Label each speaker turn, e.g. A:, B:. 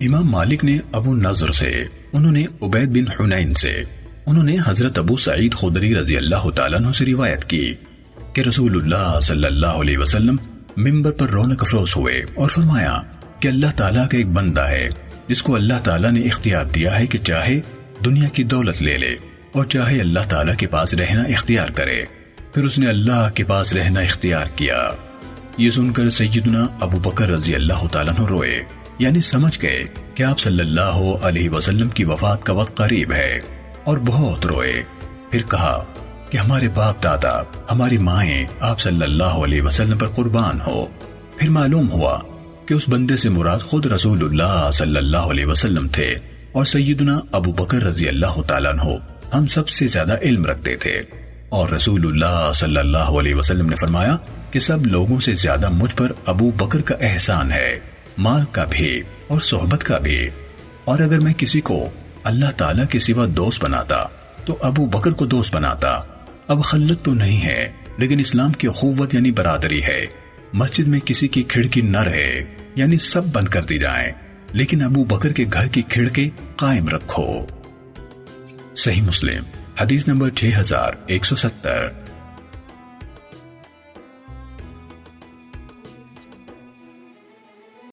A: امام مالک نے ابو نضر سے، انہوں نے عبید بن حنین سے، انہوں نے حضرت ابو سعید خدری رضی اللہ تعالیٰ عنہ سے روایت کی کہ رسول اللہ صلی اللہ علیہ وسلم منبر پر رونق افروز ہوئے اور فرمایا کہ اللہ تعالیٰ کا ایک بندہ ہے جس کو اللہ تعالیٰ نے اختیار دیا ہے کہ چاہے دنیا کی دولت لے لے اور چاہے اللہ تعالیٰ کے پاس رہنا اختیار کرے، پھر اس نے اللہ کے پاس رہنا اختیار کیا۔ یہ سن کر سیدنا ابو بکر رضی اللہ تعالیٰ عنہ روئے، یعنی سمجھ گئے کہ آپ صلی اللہ علیہ وسلم کی وفات کا وقت قریب ہے، اور بہت روئے۔ پھر کہا کہ ہمارے باپ دادا، ہماری مائیں آپ صلی اللہ علیہ وسلم پر قربان ہو۔ پھر معلوم ہوا کہ اس بندے سے مراد خود رسول اللہ صلی اللہ علیہ وسلم تھے، اور سیدنا ابو بکر رضی اللہ تعالیٰ عنہ ہم سب سے زیادہ علم رکھتے تھے، اور رسول اللہ صلی اللہ علیہ وسلم نے فرمایا کہ سب لوگوں سے زیادہ مجھ پر ابو بکر کا احسان ہے، مال کا بھی اور صحبت کا بھی، اور اگر میں کسی کو اللہ تعالیٰ کے سوا دوست بناتا تو ابو بکر کو دوست بناتا۔ اب خلت تو نہیں ہے، لیکن اسلام کی اخوت یعنی برادری ہے۔ مسجد میں کسی کی کھڑکی نہ رہے، یعنی سب بند کر دی جائیں، لیکن ابو بکر کے گھر کی کھڑکی قائم رکھو۔ صحیح مسلم حدیث نمبر 6170۔